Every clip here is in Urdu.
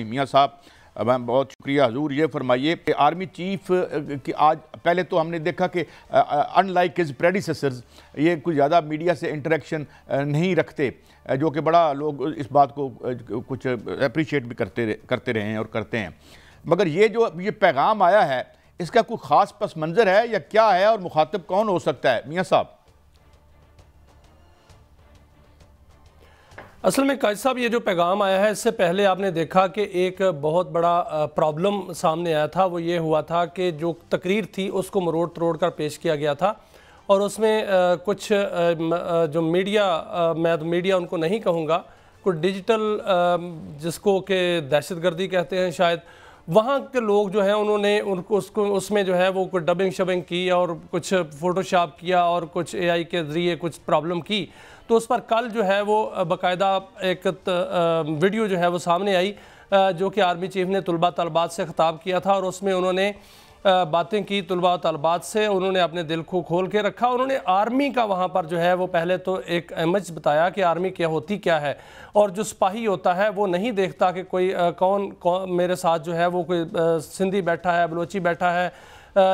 میاں صاحب بہت شکریہ حضور. یہ فرمائیے کہ آرمی چیف کی آج پہلے تو ہم نے دیکھا کہ ان لائک ہز پریڈیسیسرز یہ کوئی زیادہ میڈیا سے انٹریکشن نہیں رکھتے، جو کہ بڑا لوگ اس بات کو کچھ اپریشیٹ بھی کرتے رہے ہیں اور کرتے ہیں. مگر یہ پیغام آیا ہے، اس کا کوئی خاص پس منظر ہے یا کیا ہے، اور مخاطب کون ہو سکتا ہے میاں صاحب؟ اصل میں قائد صاحب یہ جو پیغام آیا ہے، اس سے پہلے آپ نے دیکھا کہ ایک بہت بڑا پرابلم سامنے آیا تھا. وہ یہ ہوا تھا کہ جو تقریر تھی اس کو مروڑ تروڑ کر پیش کیا گیا تھا، اور اس میں کچھ جو میڈیا ان کو نہیں کہوں گا، کچھ ڈیجیٹل جس کو کہ دہشت گردی کہتے ہیں شاید، وہاں کے لوگ جو ہیں انہوں نے اس میں جو ہے وہ کچھ ڈبنگ شبنگ کی اور کچھ فوٹو شاپ کیا اور کچھ اے آئی کے ذریعے کچھ پرابلم کی. تو اس پر کل جو ہے وہ باقاعدہ ایک ویڈیو جو ہے وہ سامنے آئی جو کہ آرمی چیف نے طلباء طالبات سے خطاب کیا تھا، اور اس میں انہوں نے باتیں کی طلباء طالبات سے. انہوں نے اپنے دل کو کھول کے رکھا. انہوں نے آرمی کا وہاں پر جو ہے وہ پہلے تو ایک امیج بتایا کہ آرمی کیا ہوتی کیا ہے، اور جو سپاہی ہوتا ہے وہ نہیں دیکھتا کہ کوئی کون میرے ساتھ جو ہے وہ کوئی سندھی بیٹھا ہے، بلوچی بیٹھا ہے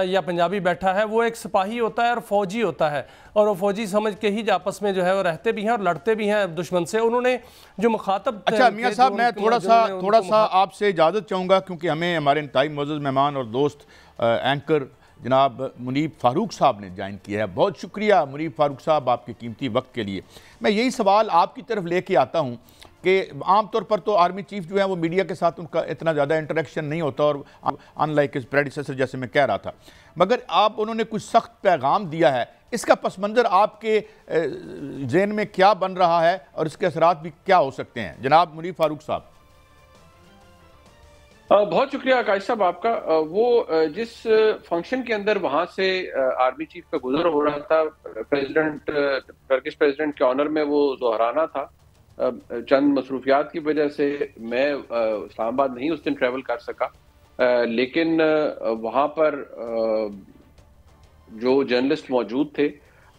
یا پنجابی بیٹھا ہے. وہ ایک سپاہی ہوتا ہے اور فوجی ہوتا ہے، اور وہ فوجی سمجھ کے ہی آپس میں جو ہے وہ رہتے بھی ہیں اور لڑتے بھی ہیں دشمن سے. انہوں نے جو مخاطب اچھا میاں صاحب، میں تھوڑا سا آپ سے اجازت چاہوں گا، کیونکہ ہمیں ہمارے انتہائی معزز مہمان اور دوست اینکر جناب منیب فاروق صاحب نے جوائن کیا ہے. بہت شکریہ منیب فاروق صاحب آپ کے قیمتی وقت کے لیے. میں یہی سوال آپ کی طرف لے کے آتا ہوں کہ عام طور پر تو آرمی چیف جو ہے وہ میڈیا کے ساتھ ان کا اتنا زیادہ انٹریکشن نہیں ہوتا، اور ان لائک ہز پریڈیسیسر جیسے میں کہہ رہا تھا، مگر انہوں نے کچھ سخت پیغام دیا ہے. اس کا پس منظر آپ کے ذہن میں کیا بن رہا ہے اور اس کے اثرات بھی کیا ہو سکتے ہیں جناب منیب فاروق صاحب؟ بہت شکریہ قائد صاحب آپ کا. وہ جس فنکشن کے اندر وہاں سے آرمی چیف کا گزر ہو رہا تھا، ٹرکش پریزیڈنٹ کے آنر میں وہ دہرانا تھا. چند مصروفیات کی وجہ سے میں اسلام آباد نہیں اس دن ٹریول کر سکا، لیکن وہاں پر جو جرنلسٹ موجود تھے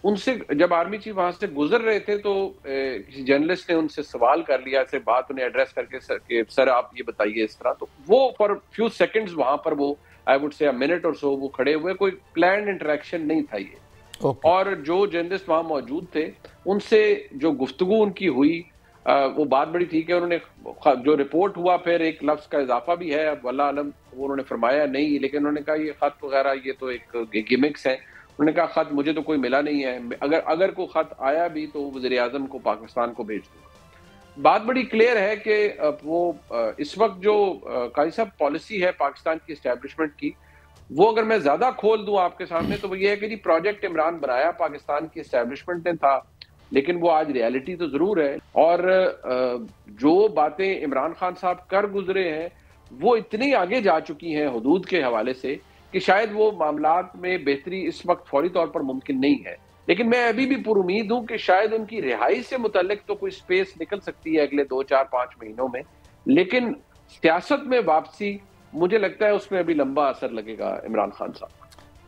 ان سے جب آرمی چیف وہاں سے گزر رہے تھے تو کسی جرنلسٹ نے ان سے سوال کر لیا، سے بات انہیں ایڈریس کر کے کہ سر آپ یہ بتائیے اس طرح. تو وہ فار فیو سیکنڈز وہاں پر وہ آئی وڈ سے منٹ اور سو وہ کھڑے ہوئے. کوئی پلانڈ انٹریکشن نہیں تھا یہ. اور جو جرنلسٹ وہاں موجود تھے ان سے جو گفتگو ان کی ہوئی وہ بات بڑی ٹھیک ہے. انہوں نے جو رپورٹ ہوا پھر ایک لفظ کا اضافہ بھی ہے، اب واللہ عالم وہ انہوں نے فرمایا نہیں، لیکن انہوں نے کہا یہ خط وغیرہ یہ تو ایک گیمکس ہیں. انہوں نے کہا خط مجھے تو کوئی ملا نہیں ہے، اگر کوئی خط آیا بھی تو وزیر اعظم کو پاکستان کو بھیج دوں. بات بڑی کلیئر ہے کہ وہ اس وقت جو قائد صاحب پالیسی ہے پاکستان کی اسٹیبلشمنٹ کی، وہ اگر میں زیادہ کھول دوں آپ کے سامنے تو وہ یہ ہے کہ جی پروجیکٹ عمران بنایا پاکستان کی اسٹیبلشمنٹ نے تھا، لیکن وہ آج ریالٹی تو ضرور ہے. اور جو باتیں عمران خان صاحب کر گزرے ہیں وہ اتنی آگے جا چکی ہیں حدود کے حوالے سے کہ شاید وہ معاملات میں بہتری اس وقت فوری طور پر ممکن نہیں ہے. لیکن میں ابھی بھی پر امید ہوں کہ شاید ان کی رہائی سے متعلق تو کوئی سپیس نکل سکتی ہے اگلے 2 4 5 مہینوں میں، لیکن سیاست میں واپسی مجھے لگتا ہے اس میں ابھی لمبا اثر لگے گا عمران خان صاحب.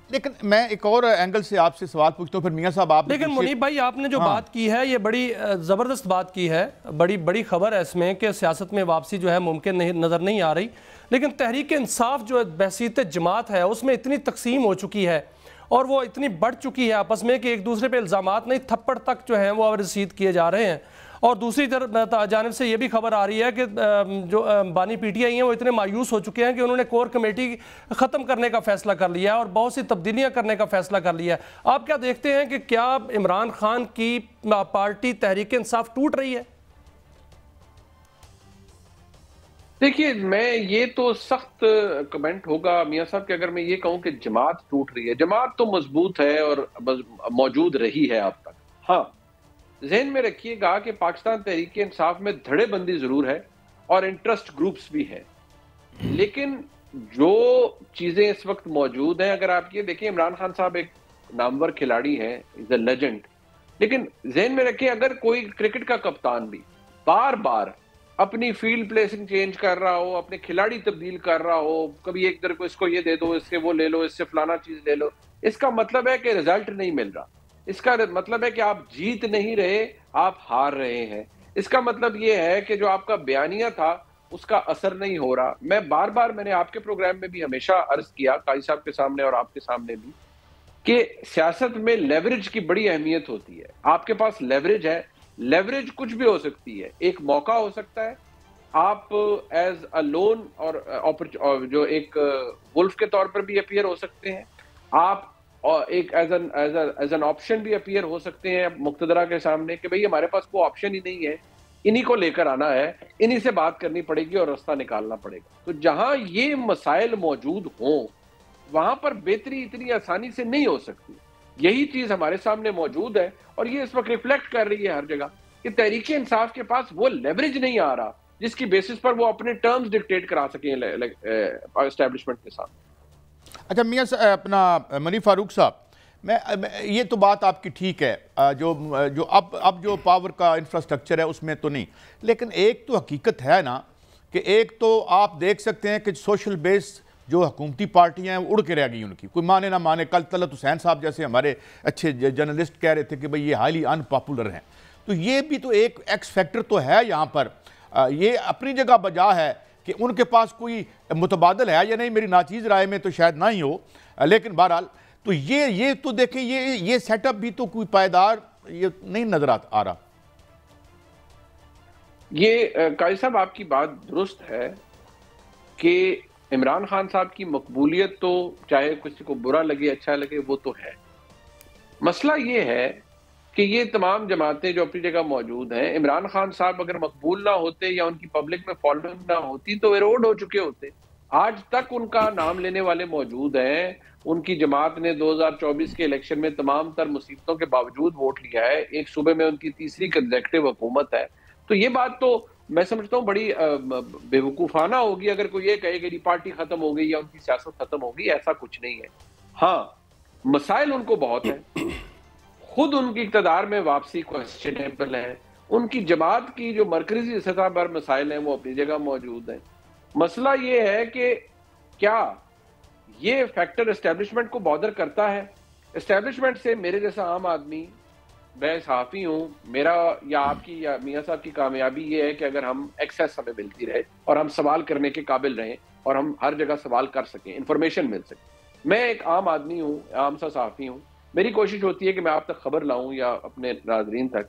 لیکن میں ایک اور اینگل سے آپ سے سوال پوچھتا ہوں، پھر میاں صاحب آپ لیکن منیب بھائی آپ نے جو بات کی ہے یہ بڑی زبردست بات کی ہے، بڑی خبر ہے اس میں کہ سیاست میں واپسی جو ہے ممکن نظر نہیں آ رہی. لیکن تحریک انصاف جو بحثیت جماعت ہے اس میں اتنی تقسیم ہو چکی ہے اور وہ اتنی بڑھ چکی ہے آپس میں کہ ایک دوسرے پہ الزامات نہیں، تھپڑ تک جو ہیں وہ اب رسید کیے جا رہے ہیں. اور دوسری جانب سے یہ بھی خبر آ رہی ہے کہ جو بانی پی ٹی آئی ہیں وہ اتنے مایوس ہو چکے ہیں کہ انہوں نے کور کمیٹی ختم کرنے کا فیصلہ کر لیا ہے اور بہت سی تبدیلیاں کرنے کا فیصلہ کر لیا ہے. آپ کیا دیکھتے ہیں کہ کیا عمران خان کی پارٹی تحریک انصاف ٹوٹ رہی ہے؟ دیکھیے میں یہ تو سخت کمنٹ ہوگا میاں صاحب کہ اگر میں یہ کہوں کہ جماعت ٹوٹ رہی ہے. جماعت تو مضبوط ہے اور موجود رہی ہے اب تک. ہاں ذہن میں رکھیے گا کہ پاکستان تحریک انصاف میں دھڑے بندی ضرور ہے اور انٹرسٹ گروپس بھی ہیں، لیکن جو چیزیں اس وقت موجود ہیں اگر آپ یہ دیکھیں عمران خان صاحب ایک نامور کھلاڑی ہیں، از اے لیجنڈ، لیکن ذہن میں رکھیں اگر کوئی کرکٹ کا کپتان بھی بار بار اپنی فیلڈ پلیسنگ چینج کر رہا ہو، اپنے کھلاڑی تبدیل کر رہا ہو، کبھی ایک طرف کو اس کو یہ دے دو، اس سے وہ لے لو، اس سے فلانا چیز لے لو، اس کا مطلب ہے کہ رزلٹ نہیں مل رہا. اس کا مطلب ہے کہ آپ جیت نہیں رہے، آپ ہار رہے ہیں. اس کا مطلب یہ ہے کہ جو آپ کا بیانیہ تھا اس کا اثر نہیں ہو رہا. میں بار بار میں نے آپ کے پروگرام میں بھی ہمیشہ عرض کیا، قاضی صاحب کے سامنے اور آپ کے سامنے بھی، کہ سیاست میں لیوریج کی بڑی اہمیت ہوتی ہے. آپ کے پاس لیوریج ہے، لیوریج کچھ بھی ہو سکتی ہے. ایک موقع ہو سکتا ہے، آپ ایز اے لون اور جو ایک ولف کے طور پر بھی اپیئر ہو سکتے ہیں، آپ ایک ایز این آپشن بھی اپیئر ہو سکتے ہیں مقتدرہ کے سامنے کہ بھئی ہمارے پاس کوئی آپشن ہی نہیں ہے، انہی کو لے کر آنا ہے، انہی سے بات کرنی پڑے گی اور راستہ نکالنا پڑے گا. تو جہاں یہ مسائل موجود ہوں وہاں پر بہتری اتنی آسانی سے نہیں ہو سکتی. یہی چیز ہمارے سامنے موجود ہے اور یہ اس وقت ریفلیکٹ کر رہی ہے ہر جگہ کہ تحریک انصاف کے پاس وہ لیوریج نہیں آ رہا جس کی بیسس پر وہ اپنے ٹرمز ڈکٹیٹ کرا سکیں اسٹیبلشمنٹ کے ساتھ. اچھا میاں اپنا منیب فاروق صاحب، یہ تو بات آپ کی ٹھیک ہے، جو اب جو پاور کا انفراسٹرکچر ہے اس میں تو نہیں، لیکن ایک تو حقیقت ہے نا کہ ایک تو آپ دیکھ سکتے ہیں کہ سوشل بیس جو حکومتی پارٹیاں ہیں وہ اڑ کے رہ گئی ان کی، کوئی مانے نہ مانے. کل طلعت حسین صاحب جیسے ہمارے اچھے جرنلسٹ کہہ رہے تھے کہ بھئی یہ ہائیلی ان پاپولر ہیں. تو یہ بھی تو ایک ایکس فیکٹر تو ہے یہاں پر. یہ اپنی جگہ بجا ہے کہ ان کے پاس کوئی متبادل ہے یا نہیں، میری ناچیز رائے میں تو شاید نہ ہی ہو، لیکن بہرحال تو یہ تو دیکھیں یہ سیٹ اپ بھی تو کوئی پائیدار یہ نہیں نظر آ رہا. یہ قاضی صاحب آپ کی بات درست ہے کہ عمران خان صاحب کی مقبولیت تو چاہے کسی کو برا لگے اچھا لگے وہ تو ہے. مسئلہ یہ ہے کہ یہ تمام جماعتیں جو اپنی جگہ موجود ہیں، عمران خان صاحب اگر مقبول نہ ہوتے یا ان کی پبلک میں فالوئنگ نہ ہوتی تو ایروڈ ہو چکے ہوتے. آج تک ان کا نام لینے والے موجود ہیں. ان کی جماعت نے 2024 کے الیکشن میں تمام تر مصیبتوں کے باوجود ووٹ لیا ہے. ایک صوبے میں ان کی تیسری کنزیکٹیو حکومت ہے. تو یہ بات تو میں سمجھتا ہوں بڑی بے وقوفانہ ہوگی اگر کوئی یہ کہے کہ پارٹی ختم ہو گئی یا ان کی سیاست ختم ہوگی. ایسا کچھ نہیں ہے. ہاں مسائل ان کو بہت ہیں، خود ان کی اقتدار میں واپسی کوسچنیبل ہے، ان کی جماعت کی جو مرکزی سطح پر مسائل ہیں وہ اپنی جگہ موجود ہیں. مسئلہ یہ ہے کہ کیا یہ فیکٹر اسٹیبلشمنٹ کو بادر کرتا ہے؟ اسٹیبلشمنٹ سے میرے جیسا عام آدمی، میں صحافی ہوں، میرا یا آپ کی یا میاں صاحب کی کامیابی یہ ہے کہ اگر ہم ایکسیس ہمیں ملتی رہے اور ہم سوال کرنے کے قابل رہیں اور ہم ہر جگہ سوال کر سکیں، انفارمیشن مل سکے. میں ایک عام آدمی ہوں، عام سا صحافی ہوں. میری کوشش ہوتی ہے کہ میں آپ تک خبر لاؤں یا اپنے ناظرین تک.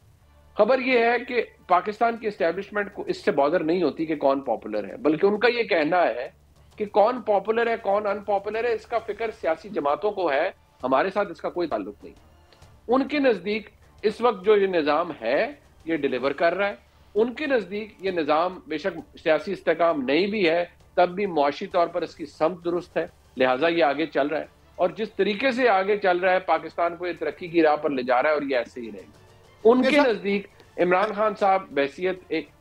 خبر یہ ہے کہ پاکستان کی اسٹیبلشمنٹ کو اس سے بادر نہیں ہوتی کہ کون پاپولر ہے، بلکہ ان کا یہ کہنا ہے کہ کون پاپولر ہے کون ان پاپولر ہے اس کا فکر سیاسی جماعتوں کو ہے، ہمارے ساتھ اس کا کوئی تعلق نہیں. ان کے نزدیک اس وقت جو یہ نظام ہے یہ ڈیلیور کر رہا ہے. ان کے نزدیک یہ نظام بے شک سیاسی استحکام نہیں بھی ہے تب بھی معاشی طور پر اس کی سمت درست ہے، لہٰذا یہ آگے چل رہا ہے. اور جس طریقے سے آگے چل رہا ہے پاکستان کو یہ ترقی کی راہ پر لے جا رہا ہے اور یہ ایسے ہی رہے گا. ان کے نزدیک عمران خان صاحب بحیثیت ایک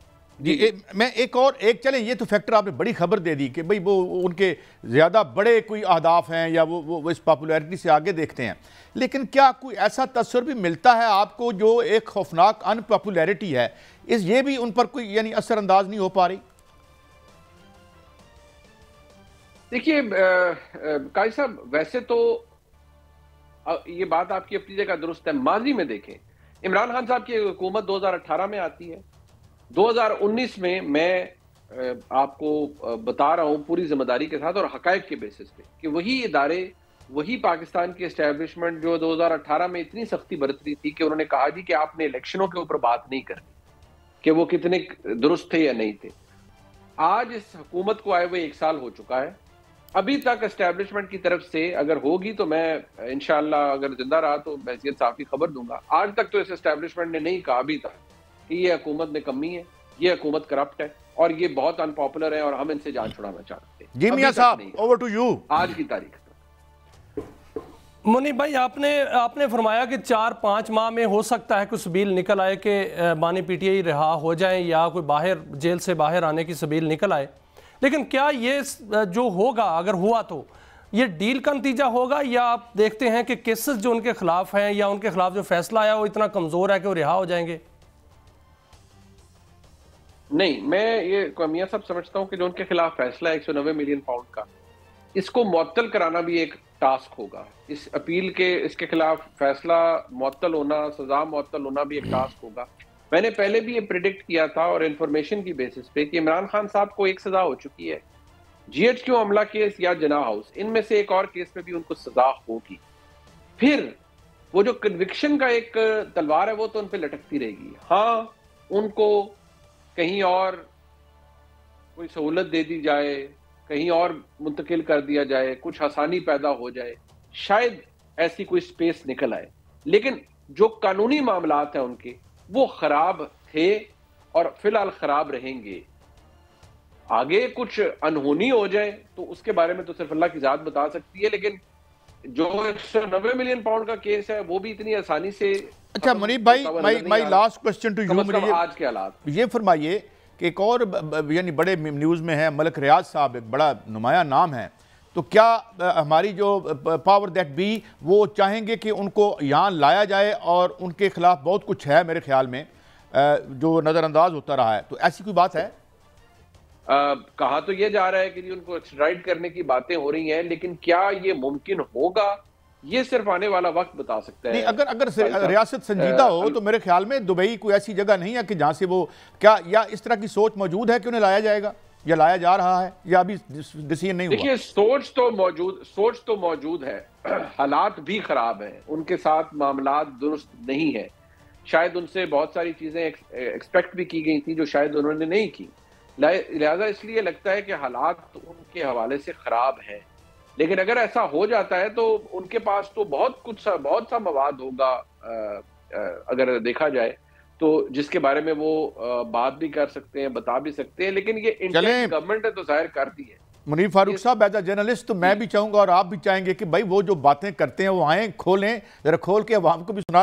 میں ایک چلیں یہ تو فیکٹر آپ نے بڑی خبر دے دی کہ بھئی وہ ان کے زیادہ بڑے کوئی اہداف ہیں یا وہ اس پاپولیرٹی سے آگے دیکھتے ہیں، لیکن کیا کوئی ایسا تصور بھی ملتا ہے آپ کو جو ایک خوفناک ان پاپولیرٹی ہے یہ بھی ان پر کوئی یعنی اثر انداز نہیں ہو پا رہی؟ دیکھیے قاضی صاحب ویسے تو یہ بات آپ کی اپنی جگہ درست ہے. ماضی میں دیکھیں عمران خان صاحب کی حکومت 2018 میں آتی ہے، 2019 میں آپ کو بتا رہا ہوں پوری ذمہ داری کے ساتھ اور حقائق کے بیسس پہ کہ وہی ادارے وہی پاکستان کی اسٹیبلشمنٹ جو 2018 میں اتنی سختی برت رہی تھی کہ انہوں نے کہا جی کہ آپ نے الیکشنوں کے اوپر بات نہیں کرنی کہ وہ کتنے درست تھے یا نہیں تھے. آج اس حکومت کو آئے ہوئے 1 سال ہو چکا ہے. ابھی تک اسٹیبلشمنٹ کی طرف سے اگر ہوگی تو میں انشاءاللہ اگر زندہ رہا تو بحیثیت صحافی خبر دوں گا. آج تک تو اس اسٹیبلشمنٹ نے نہیں کہا ابھی تک کہ یہ حکومت میں کمی ہے، یہ حکومت کرپٹ ہے اور یہ بہت ان پاپولر ہے اور ہم ان سے جان چھڑانا چاہتے ہیں. جی میاں صاحب اوور ٹو یو. آج کی تاریخ منیب بھائی آپ نے فرمایا کہ 4-5 ماہ میں ہو سکتا ہے کوئی سبیل نکل آئے کہ بانی پی ٹی آئی رہا ہو جائیں یا کوئی باہر جیل سے باہر آنے کی سبیل نکل آئے. لیکن کیا یہ جو ہوگا اگر ہوا تو یہ ڈیل کا نتیجہ ہوگا یا آپ دیکھتے ہیں کہ کیسز جو ان کے خلاف ہیں یا ان کے خلاف جو فیصلہ آیا وہ اتنا کمزور ہے کہ وہ رہا ہو جائیں گے؟ نہیں، میں یہ میاں صاحب سمجھتا ہوں کہ جو ان کے خلاف فیصلہ ہے 190 ملین پاؤنڈ کا، اس کو معطل کرانا بھی ایک ٹاسک ہوگا. اس اپیل کے اس کے خلاف فیصلہ معطل ہونا، سزا معطل ہونا بھی ایک ٹاسک ہوگا. میں نے پہلے بھی یہ پریڈکٹ کیا تھا اور انفارمیشن کی بیسس پہ کہ عمران خان صاحب کو ایک سزا ہو چکی ہے، جی ایچ کیو عملہ کیس یا جناح ہاؤس، ان میں سے ایک اور کیس میں بھی ان کو سزا ہوگی. پھر وہ جو کنوکشن کا ایک تلوار ہے وہ تو ان پہ لٹکتی رہے گی. ہاں ان کو کہیں اور کوئی سہولت دے دی جائے، کہیں اور منتقل کر دیا جائے، کچھ آسانی پیدا ہو جائے، شاید ایسی کوئی سپیس نکل آئے، لیکن جو قانونی معاملات ہیں ان کے وہ خراب تھے اور فی الحال خراب رہیں گے. آگے کچھ انہونی ہو جائے تو اس کے بارے میں تو صرف اللہ کی ذات بتا سکتی ہے، لیکن جو 190 ملین پاؤنڈ کا کیس ہے وہ بھی اتنی آسانی سے. اچھا منیب بھائی، my last question to you, مجھے آج کے حالات یہ فرمائیے کہ ایک اور یعنی بڑے نیوز میں ہے ملک ریاض صاحب، ایک بڑا نمایاں نام ہے، تو کیا ہماری جو پاور دیٹ بی وہ چاہیں گے کہ ان کو یہاں لایا جائے، اور ان کے خلاف بہت کچھ ہے میرے خیال میں جو نظر انداز ہوتا رہا ہے، تو ایسی کوئی بات ہے؟ کہا تو یہ جا رہا ہے کہ ان کو ایکسٹرائڈ کرنے کی باتیں ہو رہی ہیں، لیکن کیا یہ ممکن ہوگا یہ صرف آنے والا وقت بتا سکتا ہے. نہیں، اگر ریاست سنجیدہ ہو تو میرے خیال میں دبئی کوئی ایسی جگہ نہیں ہے کہ جہاں سے وہ کیا، یا اس طرح کی سوچ موجود ہے کہ انہیں لایا جائے گا یا لایا جا رہا ہے، یا ابھی ڈیسیژن نہیں ہوا؟ دیکھیے سوچ تو موجود ہے، حالات بھی خراب ہیں، ان کے ساتھ معاملات درست نہیں ہیں. شاید ان سے بہت ساری چیزیں ایکسپیکٹ بھی کی گئی تھیں جو شاید انہوں نے نہیں کی، لہذا اس لیے لگتا ہے کہ حالات ان کے حوالے سے خراب ہیں. لیکن اگر ایسا ہو جاتا ہے تو ان کے پاس تو بہت سا مواد ہوگا اگر دیکھا جائے تو، جس کے بارے میں وہ بات بھی کر سکتے ہیں، بتا بھی سکتے ہیں. لیکن یہ انٹینٹ گورنمنٹ ہے تو ظاہر کرتی ہے. منیب فاروق صاحب ایز اے جرنلسٹ تو میں بھی چاہوں گا اور آپ بھی چاہیں گے کہ بھائی وہ جو باتیں کرتے ہیں وہ آئیں، کھولیں ذرا، کھول کے عوام کو بھی سنا